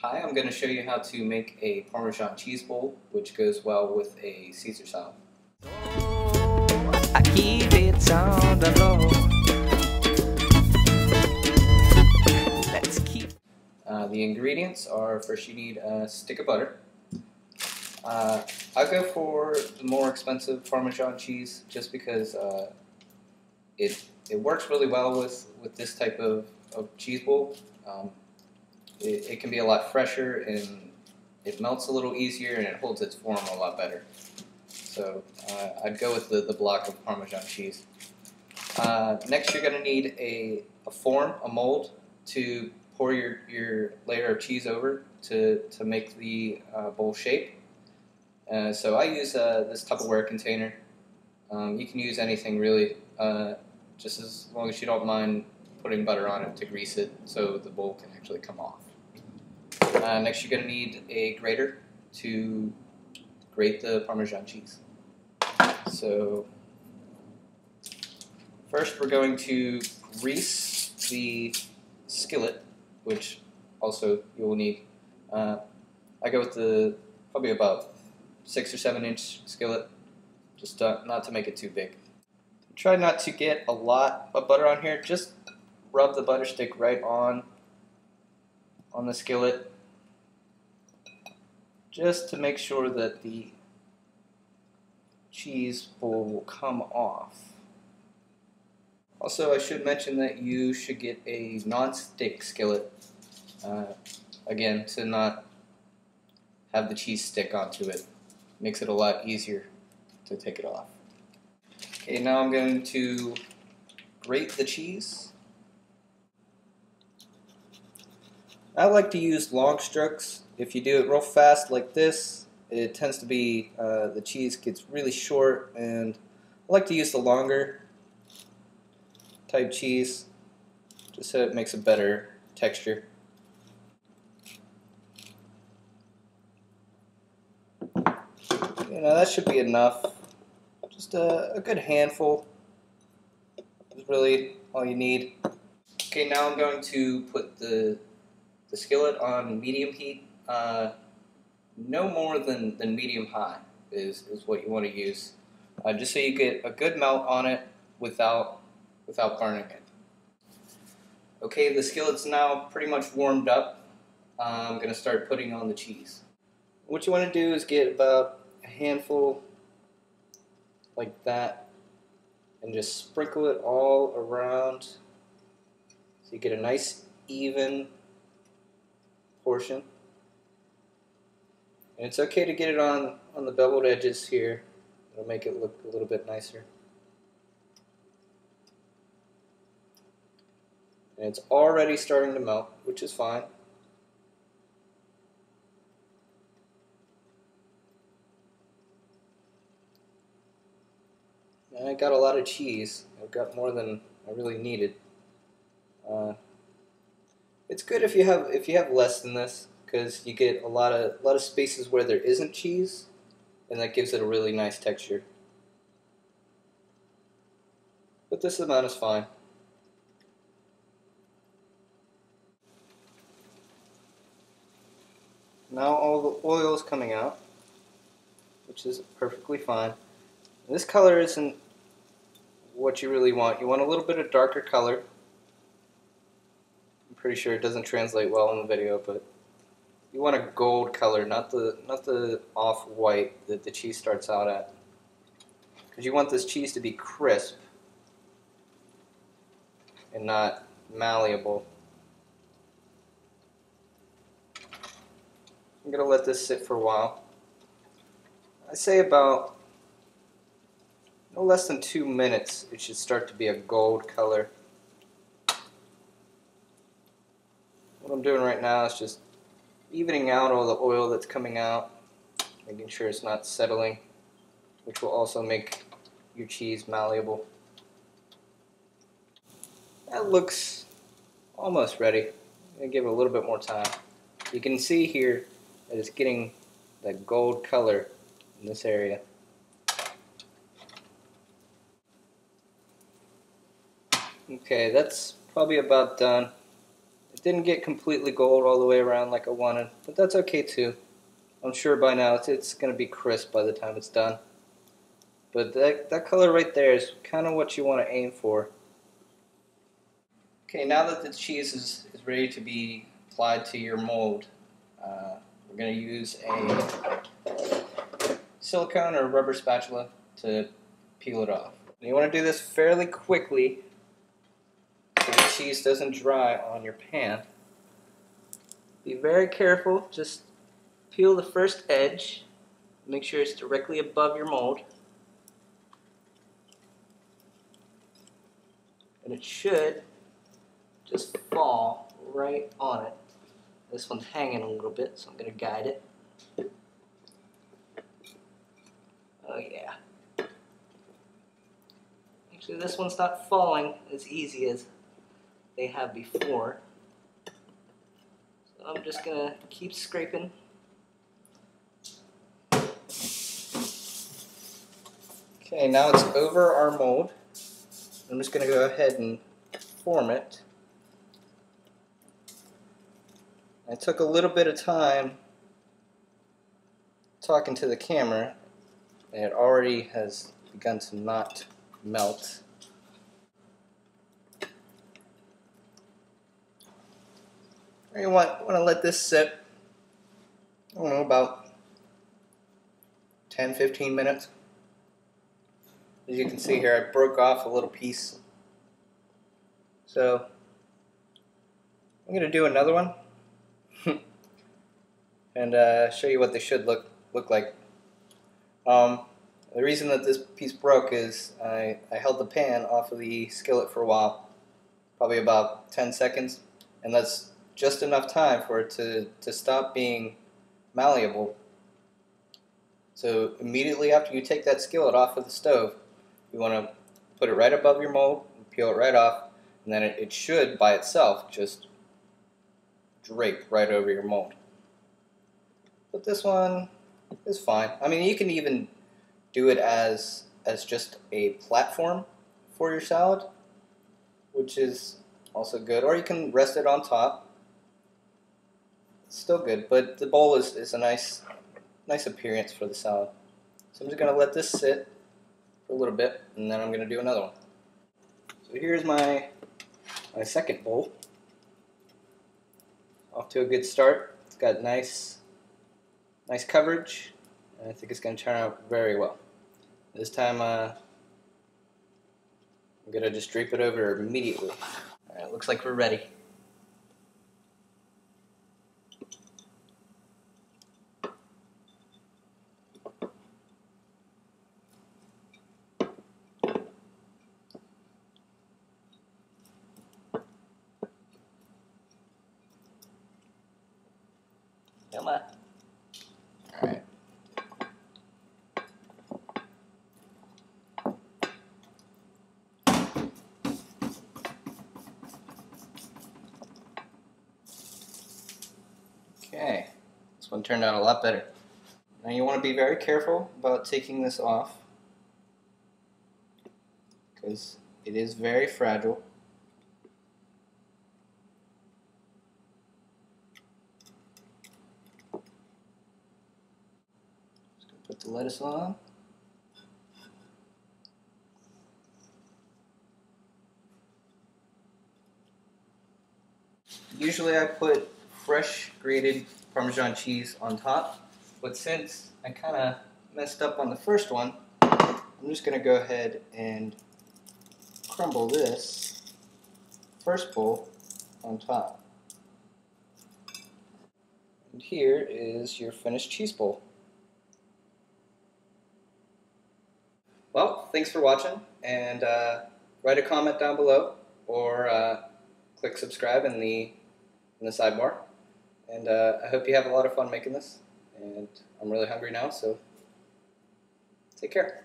Hi, I'm going to show you how to make a Parmesan cheese bowl, which goes well with a Caesar salad. I keep it on the low. Let's keep. The ingredients are, first you need a stick of butter. I go for the more expensive Parmesan cheese just because it works really well with this type of cheese bowl. It can be a lot fresher and it melts a little easier and it holds its form a lot better. So I'd go with the block of Parmesan cheese. Next you're going to need a form, a mold, to pour your layer of cheese over to make the bowl shape. So I use this Tupperware container. You can use anything really, just as long as you don't mind putting butter on it to grease it so the bowl can actually come off. Next you're going to need a grater to grate the Parmesan cheese. So first we're going to grease the skillet, which also you will need. I go with probably about 6 or 7 inch skillet, just not to make it too big. Try not to get a lot of butter on here, just rub the butter stick right on the skillet, just to make sure that the cheese will come off. Also, I should mention that you should get a non-stick skillet, again, to not have the cheese stick onto it. Makes it a lot easier to take it off. Okay, now I'm going to grate the cheese. I like to use long strokes. If you do it real fast like this, it tends to be, the cheese gets really short, and I like to use the longer type cheese, just so it makes a better texture. You know, that should be enough. Just a good handful is really all you need. Okay, now I'm going to put the skillet on medium heat. No more than medium high is what you want to use, just so you get a good melt on it without burning it. Okay, the skillet's now pretty much warmed up. I'm going to start putting on the cheese. What you want to do is get about a handful like that and just sprinkle it all around so you get a nice even portion. And it's okay to get it on the beveled edges here. It'll make it look a little bit nicer. And it's already starting to melt, which is fine. And I got a lot of cheese. I've got more than I really needed. It's good if you have less than this, because you get a lot of spaces where there isn't cheese, and that gives it a really nice texture. But this amount is fine. Now all the oil is coming out, which is perfectly fine. And this color isn't what you really want. You want a little bit of darker color. I'm pretty sure it doesn't translate well in the video, but you want a gold color, not the off-white that the cheese starts out at. Because you want this cheese to be crisp and not malleable. I'm going to let this sit for a while. I say about no less than 2 minutes it should start to be a gold color. What I'm doing right now is just evening out all the oil that's coming out, making sure it's not settling, which will also make your cheese malleable. That looks almost ready. I'm going to give it a little bit more time. You can see here that it's getting that gold color in this area. Okay, that's probably about done. Didn't get completely gold all the way around like I wanted, but that's okay too. I'm sure by now it's going to be crisp by the time it's done. But that color right there is kind of what you want to aim for. Okay, now that the cheese is ready to be applied to your mold, we're going to use a silicone or rubber spatula to peel it off. And you want to do this fairly quickly so the cheese doesn't dry on your pan. Be very careful, just peel the first edge, make sure it's directly above your mold. And it should just fall right on it. This one's hanging a little bit, so I'm going to guide it. Oh yeah. Actually, this one's not falling as easy as they have before. So I'm just going to keep scraping. Okay, now it's over our mold. I'm just going to go ahead and form it. I took a little bit of time talking to the camera, and it already has begun to not melt. You want to let this sit, I don't know, about 10-15 minutes. As you can see here, I broke off a little piece. So I'm going to do another one and show you what they should look like. The reason that this piece broke is I held the pan off of the skillet for a while, probably about 10 seconds, and that's just enough time for it to stop being malleable. So immediately after you take that skillet off of the stove, you want to put it right above your mold, peel it right off, and then it should by itself just drape right over your mold. But this one is fine. I mean, you can even do it as just a platform for your salad, which is also good. Or you can rest it on top. It's still good, but the bowl is a nice appearance for the salad. So I'm just going to let this sit for a little bit, and then I'm going to do another one. So here's my second bowl. Off to a good start. It's got nice coverage, and I think it's going to turn out very well. This time I'm going to just drape it over immediately. Alright, looks like we're ready. Come on. Alright. Okay, this one turned out a lot better. Now you want to be very careful about taking this off because it is very fragile. Just gonna put the lettuce on. Usually I put fresh grated Parmesan cheese on top, but since I kind of messed up on the first one, I'm just going to go ahead and crumble this first bowl on top. And here is your finished cheese bowl. Well, thanks for watching, and write a comment down below, or click subscribe in the sidebar. And I hope you have a lot of fun making this. And I'm really hungry now, so take care.